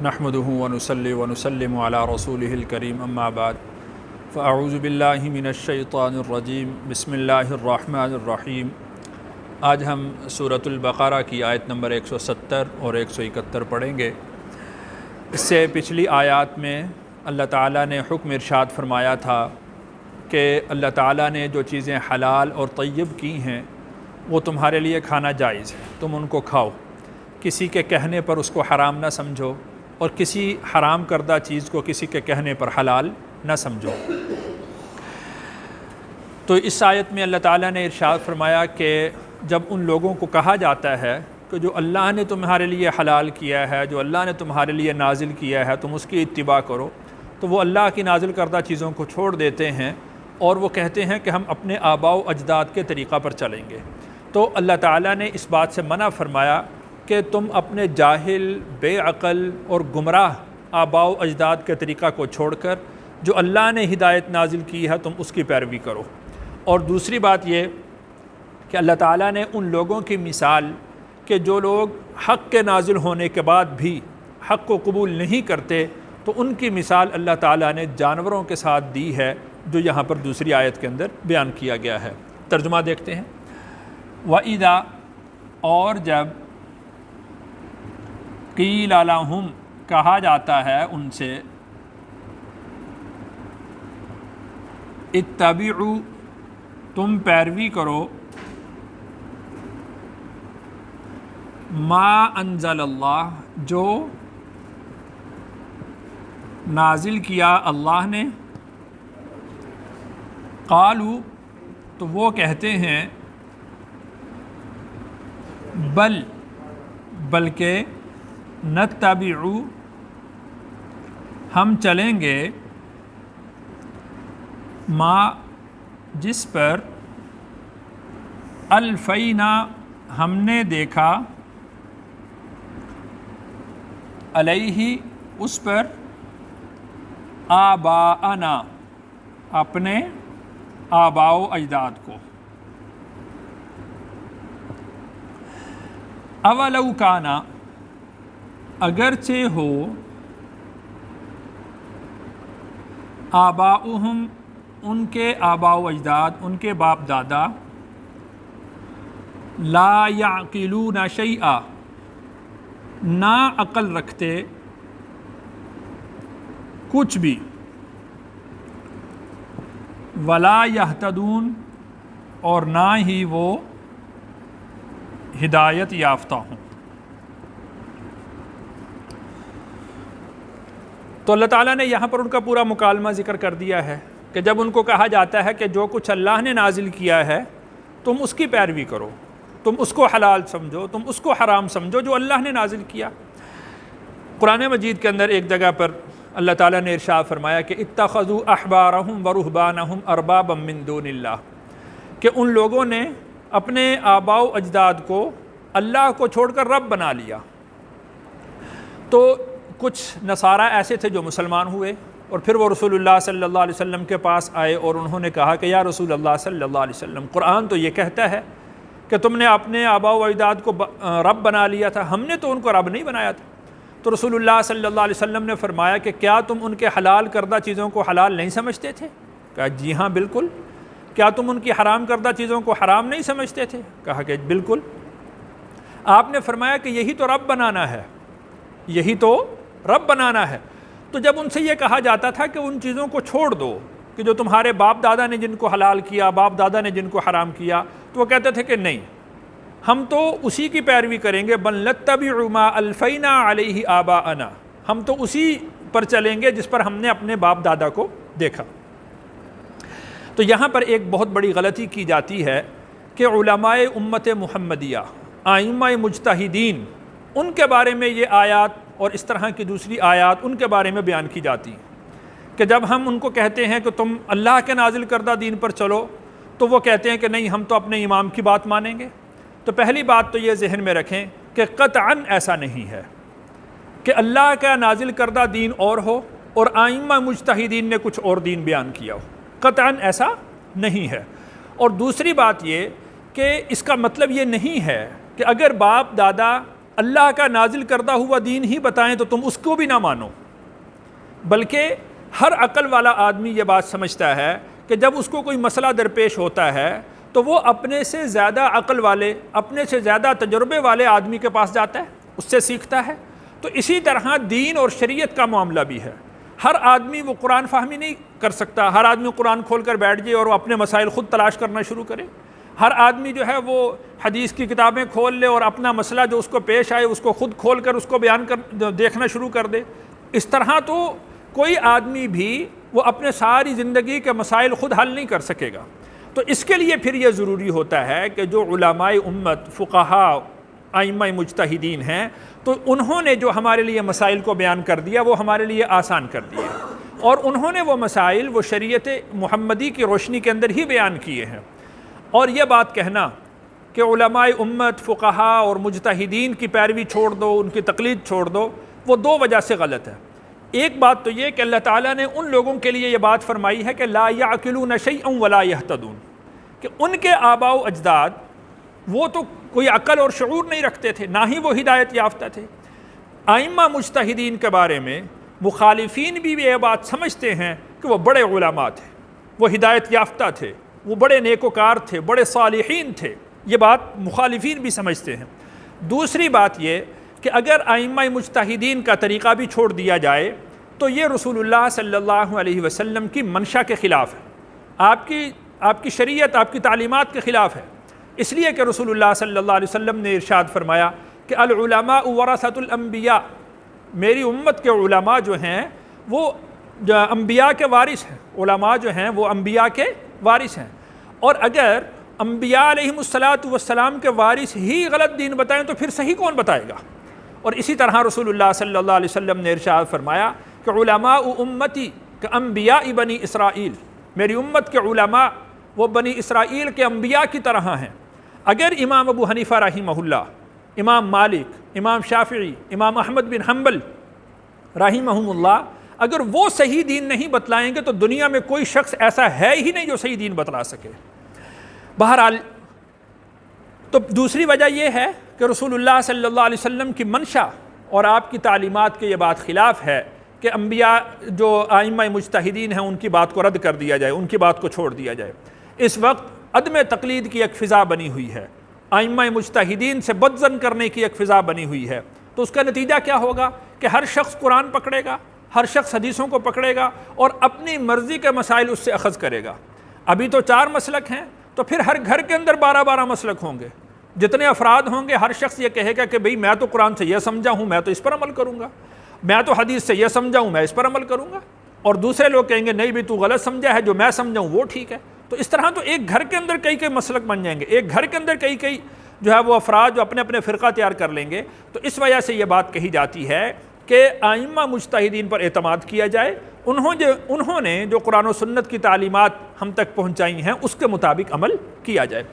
نحمده ونصلي ونسلم على رسوله الكريم اما بعد فاعوذ باللہ من الشیطان الرجیم بسم اللہ الرحمن الرحیم۔ آج ہم سورۃ البقرہ کی آیت نمبر 170 اور 171 پڑھیں گے۔ اس سے پچھلی آیات میں اللہ تعالیٰ نے حکم ارشاد فرمایا تھا کہ اللہ تعالیٰ نے جو چیزیں حلال اور طیب کی ہیں وہ تمہارے لیے کھانا جائز ہے، تم ان کو کھاؤ، کسی کے کہنے پر اس کو حرام نہ سمجھو اور کسی حرام کردہ چیز کو کسی کے کہنے پر حلال نہ سمجھو۔ تو اس آیت میں اللہ تعالیٰ نے ارشاد فرمایا کہ جب ان لوگوں کو کہا جاتا ہے کہ جو اللہ نے تمہارے لیے حلال کیا ہے، جو اللہ نے تمہارے لیے نازل کیا ہے، تم اس کی اتباع کرو، تو وہ اللہ کی نازل کردہ چیزوں کو چھوڑ دیتے ہیں اور وہ کہتے ہیں کہ ہم اپنے آباء و اجداد کے طریقہ پر چلیں گے۔ تو اللہ تعالیٰ نے اس بات سے منع فرمایا کہ تم اپنے جاہل، بے عقل اور گمراہ آباء و اجداد کے طریقہ کو چھوڑ کر جو اللہ نے ہدایت نازل کی ہے تم اس کی پیروی کرو۔ اور دوسری بات یہ کہ اللہ تعالیٰ نے ان لوگوں کی مثال کہ جو لوگ حق کے نازل ہونے کے بعد بھی حق کو قبول نہیں کرتے، تو ان کی مثال اللہ تعالیٰ نے جانوروں کے ساتھ دی ہے، جو یہاں پر دوسری آیت کے اندر بیان کیا گیا ہے۔ ترجمہ دیکھتے ہیں۔ وَإِذَا، اور جب قیل لَهُمْ، کہا جاتا ہے ان سے، اتبعوا، تم پیروی کرو، ما انزل اللہ، جو نازل کیا اللہ نے، قالوا، تو وہ کہتے ہیں، بلکہ نتبع، ہم چلیں گے، ما، جس پر، الفینا، ہم نے دیکھا، علیہ، اس پر، آباءنا، اپنے آباء و اجداد کو۔ اولو کانا، اگرچہ ہو، آباؤہم، ان کے آباء و اجداد، ان کے باپ دادا، لا یعقلون شیئا، نا عقل رکھتے کچھ بھی، ولا یہتدون، اور نہ ہی وہ ہدایت یافتہ ہوں۔ تو اللہ تعالیٰ نے یہاں پر ان کا پورا مکالمہ ذکر کر دیا ہے کہ جب ان کو کہا جاتا ہے کہ جو کچھ اللہ نے نازل کیا ہے تم اس کی پیروی کرو، تم اس کو حلال سمجھو، تم اس کو حرام سمجھو جو اللہ نے نازل کیا۔ قرآن مجید کے اندر ایک جگہ پر اللہ تعالیٰ نے ارشاد فرمایا کہ اتخذوا احبارہم ورہبانہم اربابا من دون اللہ، کہ ان لوگوں نے اپنے آباء و اجداد کو اللہ کو چھوڑ کر رب بنا لیا۔ تو کچھ نصارہ ایسے تھے جو مسلمان ہوئے اور پھر وہ رسول اللہ صلی اللہ علیہ وسلم کے پاس آئے اور انہوں نے کہا کہ یا رسول اللہ صلی اللہ علیہ وسلم، قرآن تو یہ کہتا ہے کہ تم نے اپنے آباء و اجداد کو رب بنا لیا تھا، ہم نے تو ان کو رب نہیں بنایا تھا۔ تو رسول اللہ صلی اللہ علیہ وسلم نے فرمایا کہ کیا تم ان کے حلال کردہ چیزوں کو حلال نہیں سمجھتے تھے؟ کہا جی ہاں بالکل۔ کیا تم ان کی حرام کردہ چیزوں کو حرام نہیں سمجھتے تھے؟ کہا کہ بالکل۔ آپ نے فرمایا کہ یہی تو رب بنانا ہے، یہی تو رب بنانا ہے۔ تو جب ان سے یہ کہا جاتا تھا کہ ان چیزوں کو چھوڑ دو کہ جو تمہارے باپ دادا نے جن کو حلال کیا، باپ دادا نے جن کو حرام کیا، تو وہ کہتے تھے کہ نہیں، ہم تو اسی کی پیروی کریں گے، بل نتبع ما الفینا علیہ آباءنا، ہم تو اسی پر چلیں گے جس پر ہم نے اپنے باپ دادا کو دیکھا۔ تو یہاں پر ایک بہت بڑی غلطی کی جاتی ہے کہ علماء امت محمدیہ، ائمہ مجتہدین، ان کے بارے میں یہ آیات اور اس طرح کی دوسری آیات ان کے بارے میں بیان کی جاتی ہیں کہ جب ہم ان کو کہتے ہیں کہ تم اللہ کے نازل کردہ دین پر چلو، تو وہ کہتے ہیں کہ نہیں، ہم تو اپنے امام کی بات مانیں گے۔ تو پہلی بات تو یہ ذہن میں رکھیں کہ قطعاً ایسا نہیں ہے کہ اللہ کا نازل کردہ دین اور ہو اور ائمہ مجتہدین نے کچھ اور دین بیان کیا ہو، قطعاً ایسا نہیں ہے۔ اور دوسری بات یہ کہ اس کا مطلب یہ نہیں ہے کہ اگر باپ دادا اللہ کا نازل کردہ ہوا دین ہی بتائیں تو تم اس کو بھی نہ مانو، بلکہ ہر عقل والا آدمی یہ بات سمجھتا ہے کہ جب اس کو کوئی مسئلہ درپیش ہوتا ہے تو وہ اپنے سے زیادہ عقل والے، اپنے سے زیادہ تجربے والے آدمی کے پاس جاتا ہے، اس سے سیکھتا ہے۔ تو اسی طرح دین اور شریعت کا معاملہ بھی ہے۔ ہر آدمی وہ قرآن فہمی نہیں کر سکتا، ہر آدمی قرآن کھول کر بیٹھ جائے اور وہ اپنے مسائل خود تلاش کرنا شروع کرے۔ ہر آدمی جو ہے وہ حدیث کی کتابیں کھول لے اور اپنا مسئلہ جو اس کو پیش آئے اس کو خود کھول کر اس کو بیان کر دیکھنا شروع کر دے۔ اس طرح تو کوئی آدمی بھی وہ اپنے ساری زندگی کے مسائل خود حل نہیں کر سکے گا۔ تو اس کے لیے پھر یہ ضروری ہوتا ہے کہ جو علماء امت، فقہاء، ائمہ مجتہدین ہیں، تو انہوں نے جو ہمارے لیے مسائل کو بیان کر دیا وہ ہمارے لیے آسان کر دیا، اور انہوں نے وہ مسائل وہ شریعت محمدی کی روشنی کے اندر ہی بیان کیے ہیں۔ اور یہ بات کہنا کہ علماء امت، فقہاء اور مجتہدین کی پیروی چھوڑ دو، ان کی تقلید چھوڑ دو، وہ دو وجہ سے غلط ہے۔ ایک بات تو یہ کہ اللہ تعالیٰ نے ان لوگوں کے لیے یہ بات فرمائی ہے کہ لا یعقلون شیئا ولا یہتدون، کہ ان کے آباء و اجداد وہ تو کوئی عقل اور شعور نہیں رکھتے تھے، نہ ہی وہ ہدایت یافتہ تھے۔ ائمہ مجتہدین کے بارے میں مخالفین بھی یہ بات سمجھتے ہیں کہ وہ بڑے علماء تھے، وہ ہدایت یافتہ تھے، وہ بڑے نیکوکار تھے، بڑے صالحین تھے، یہ بات مخالفین بھی سمجھتے ہیں۔ دوسری بات یہ کہ اگر ائمہ مجتہدین کا طریقہ بھی چھوڑ دیا جائے تو یہ رسول اللہ صلی اللہ علیہ وسلم کی منشا کے خلاف ہے، آپ کی شریعت، آپ کی تعلیمات کے خلاف ہے۔ اس لیے کہ رسول اللہ صلی اللہ علیہ وسلم نے ارشاد فرمایا کہ العلماء ورثۃ الانبیاء، میری امت کے علماء جو ہیں وہ انبیاء کے وارث ہیں، علماء جو ہیں وہ انبیاء کے وارث ہیں، اور اگر انبیاء علیہم السلام کے وارث ہی غلط دین بتائیں تو پھر صحیح کون بتائے گا؟ اور اسی طرح رسول اللہ صلی اللہ علیہ وسلم نے ارشاد فرمایا کہ علماء امتی کانبیاء بنی اسرائیل، میری امت کے علماء وہ بنی اسرائیل کے انبیاء کی طرح ہیں۔ اگر امام ابو حنیفہ رحمہ اللہ، امام مالک، امام شافعی، امام احمد بن حنبل رحمہم اللہ اگر وہ صحیح دین نہیں بتلائیں گے تو دنیا میں کوئی شخص ایسا ہے ہی نہیں جو صحیح دین بتلا سکے۔ بہرحال تو دوسری وجہ یہ ہے کہ رسول اللہ صلی اللہ علیہ وسلم کی منشا اور آپ کی تعلیمات کے یہ بات خلاف ہے کہ انبیاء جو ائمہ مجتہدین ہیں ان کی بات کو رد کر دیا جائے، ان کی بات کو چھوڑ دیا جائے۔ اس وقت عدم تقلید کی ایک فضا بنی ہوئی ہے، ائمہ مجتہدین سے بدظن کرنے کی ایک فضا بنی ہوئی ہے، تو اس کا نتیجہ کیا ہوگا کہ ہر شخص قرآن پکڑے گا، ہر شخص حدیثوں کو پکڑے گا اور اپنی مرضی کے مسائل اس سے اخذ کرے گا۔ ابھی تو 4 مسلک ہیں، تو پھر ہر گھر کے اندر 12 مسلک ہوں گے، جتنے افراد ہوں گے ہر شخص یہ کہے گا کہ بھئی میں تو قرآن سے یہ سمجھا ہوں، میں تو اس پر عمل کروں گا، میں تو حدیث سے یہ سمجھا ہوں، میں اس پر عمل کروں گا، اور دوسرے لوگ کہیں گے نہیں بھی تو غلط سمجھا ہے، جو میں سمجھا ہوں وہ ٹھیک ہے۔ تو اس طرح تو ایک گھر کے اندر کئی مسلک بن جائیں گے، ایک گھر کے اندر کئی جو ہے وہ افراد جو اپنے اپنے فرقہ تیار کر لیں گے۔ تو اس وجہ سے یہ بات کہی جاتی ہے کہ ائمہ مجتہدین پر اعتماد کیا جائے، انہوں نے جو قرآن و سنت کی تعلیمات ہم تک پہنچائی ہیں اس کے مطابق عمل کیا جائے۔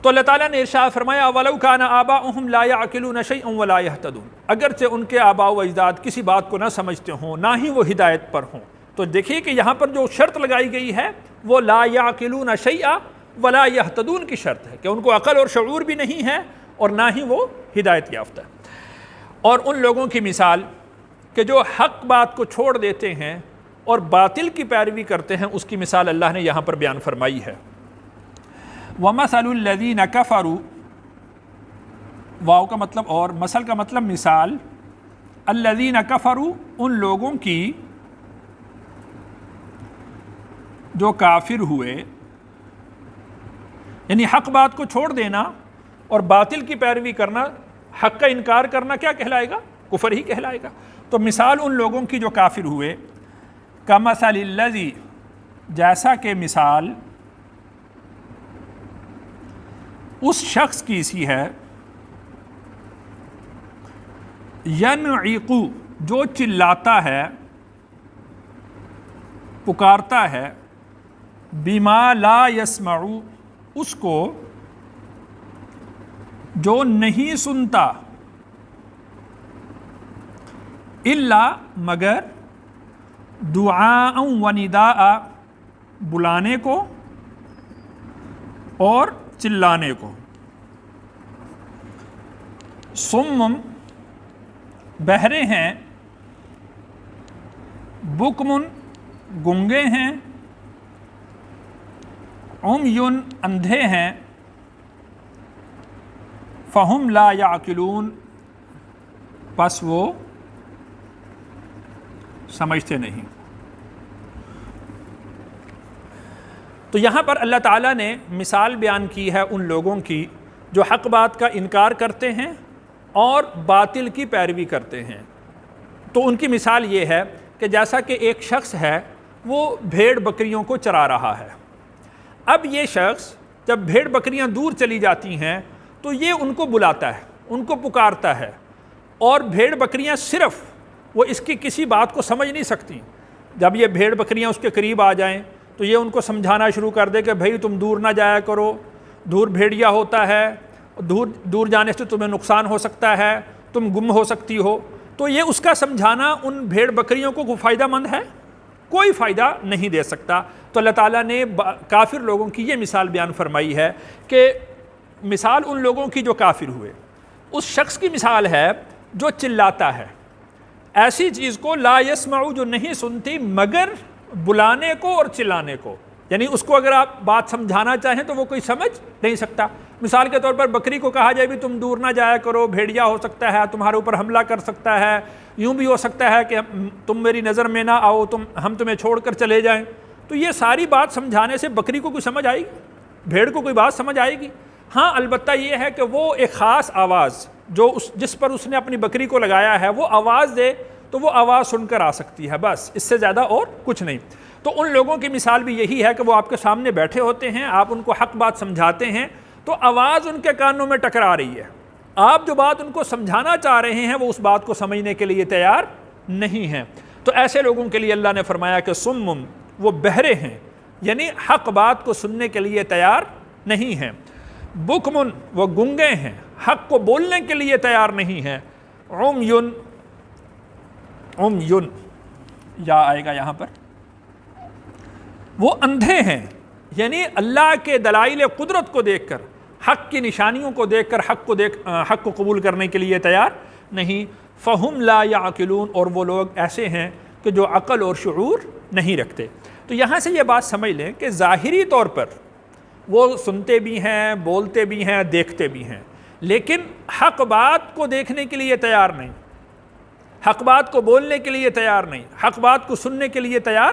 تو اللہ تعالیٰ نے ارشاد فرمایا وَلَوْ كَانَ آبَاؤُهُمْ لَا يَعْقِلُونَ شَيْئًا وَلَا يَهْتَدُونَ، اگرچہ ان کے آباء و اجداد کسی بات کو نہ سمجھتے ہوں، نہ ہی وہ ہدایت پر ہوں۔ تو دیکھیے کہ یہاں پر جو شرط لگائی گئی ہے وہ لا يعقلون شیئا ولا يهتدون کی شرط ہے، کہ ان کو عقل اور شعور بھی نہیں ہے اور نہ ہی وہ ہدایت یافتہ ہے۔ اور ان لوگوں کی مثال کہ جو حق بات کو چھوڑ دیتے ہیں اور باطل کی پیروی کرتے ہیں، اس کی مثال اللہ نے یہاں پر بیان فرمائی ہے۔ وَمَثَلُ الَّذِينَ كَفَرُوا، واو کا مطلب اور، مثل کا مطلب مثال، الَّذِينَ كَفَرُوا ان لوگوں کی جو کافر ہوئے، یعنی حق بات کو چھوڑ دینا اور باطل کی پیروی کرنا، حق کا انکار کرنا کیا کہلائے گا؟ کفر ہی کہلائے گا۔ تو مثال ان لوگوں کی جو کافر ہوئے، کَمَثَلِ الَّذِي، جیسا کہ مثال اس شخص کی سی ہے، يَنْعِقُ جو چلاتا ہے، پکارتا ہے، بِمَا لَا يَسْمَعُ اس کو جو نہیں سنتا، الا مگر، دعاء و نداء بلانے کو اور چلانے کو، سم بہرے ہیں، بکم گنگے ہیں، عمیٌ اندھے ہیں، فہم لا یعقلون پس وہ سمجھتے نہیں۔ تو یہاں پر اللہ تعالیٰ نے مثال بیان کی ہے ان لوگوں کی جو حق بات کا انکار کرتے ہیں اور باطل کی پیروی کرتے ہیں۔ تو ان کی مثال یہ ہے کہ جیسا کہ ایک شخص ہے وہ بھیڑ بکریوں کو چرا رہا ہے۔ اب یہ شخص جب بھیڑ بکریاں دور چلی جاتی ہیں تو یہ ان کو بلاتا ہے، ان کو پکارتا ہے، اور بھیڑ بکریاں صرف وہ اس کی کسی بات کو سمجھ نہیں سکتی۔ جب یہ بھیڑ بکریاں اس کے قریب آ جائیں تو یہ ان کو سمجھانا شروع کر دے کہ بھائی تم دور نہ جایا کرو، دور بھیڑیا ہوتا ہے، دور جانے سے تمہیں نقصان ہو سکتا ہے، تم گم ہو سکتی ہو۔ تو یہ اس کا سمجھانا ان بھیڑ بکریوں کو کوئی فائدہ مند ہے؟ کوئی فائدہ نہیں دے سکتا۔ تو اللہ تعالیٰ نے کافر لوگوں کی یہ مثال بیان فرمائی ہے کہ مثال ان لوگوں کی جو کافر ہوئے، اس شخص کی مثال ہے جو چلاتا ہے ایسی چیز کو، لا یسمعو جو نہیں سنتی مگر بلانے کو اور چلانے کو، یعنی اس کو اگر آپ بات سمجھانا چاہیں تو وہ کوئی سمجھ نہیں سکتا۔ مثال کے طور پر بکری کو کہا جائے بھی تم دور نہ جایا کرو، بھیڑیا ہو سکتا ہے، تمہارے اوپر حملہ کر سکتا ہے، یوں بھی ہو سکتا ہے کہ تم میری نظر میں نہ آؤ، ہم تمہیں چھوڑ کر چلے جائیں۔ تو یہ ساری بات سمجھانے سے بکری کو کوئی سمجھ آئے گی؟ بھیڑ کو کوئی بات سمجھ آئے گی؟ ہاں البتہ یہ ہے کہ وہ ایک خاص آواز جو جس پر اس نے اپنی بکری کو لگایا ہے وہ آواز دے تو وہ آواز سن کر آ سکتی ہے، بس اس سے زیادہ اور کچھ نہیں۔ تو ان لوگوں کی مثال بھی یہی ہے کہ وہ آپ کے سامنے بیٹھے ہوتے ہیں، آپ ان کو حق بات سمجھاتے ہیں تو آواز ان کے کانوں میں ٹکرا رہی ہے، آپ جو بات ان کو سمجھانا چاہ رہے ہیں وہ اس بات کو سمجھنے کے لیے تیار نہیں ہیں۔ تو ایسے لوگوں کے لیے اللہ نے فرمایا کہ سمم وہ بہرے ہیں، یعنی حق بات کو سننے کے لیے تیار نہیں ہیں، بکمن وہ گنگے ہیں، حق کو بولنے کے لیے تیار نہیں ہیں، عمیٌ یا آئے گا یہاں پر، وہ اندھے ہیں، یعنی اللہ کے دلائل قدرت کو دیکھ کر، حق کی نشانیوں کو دیکھ کر حق کو قبول کرنے کے لیے تیار نہیں، فہم لا یعقلون اور وہ لوگ ایسے ہیں کہ جو عقل اور شعور نہیں رکھتے۔ تو یہاں سے یہ بات سمجھ لیں کہ ظاہری طور پر وہ سنتے بھی ہیں، بولتے بھی ہیں، دیکھتے بھی ہیں، لیکن حق بات کو دیکھنے کے لیے تیار نہیں، حق بات کو بولنے کے لیے تیار نہیں، حق بات کو سننے کے لیے تیار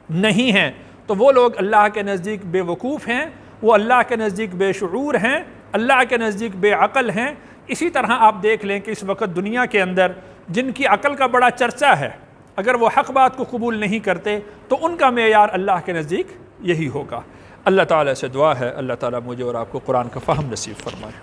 نہیں ہیں۔ تو وہ لوگ اللہ کے نزدیک بے وقوف ہیں، وہ اللہ کے نزدیک بے شعور ہیں، اللہ کے نزدیک بے عقل ہیں۔ اسی طرح آپ دیکھ لیں کہ اس وقت دنیا کے اندر جن کی عقل کا بڑا چرچا ہے، اگر وہ حق بات کو قبول نہیں کرتے تو ان کا معیار اللہ کے نزدیک یہی ہوگا۔ اللہ تعالیٰ سے دعا ہے اللہ تعالیٰ مجھے اور آپ کو قرآن کا فہم نصیب فرمائے۔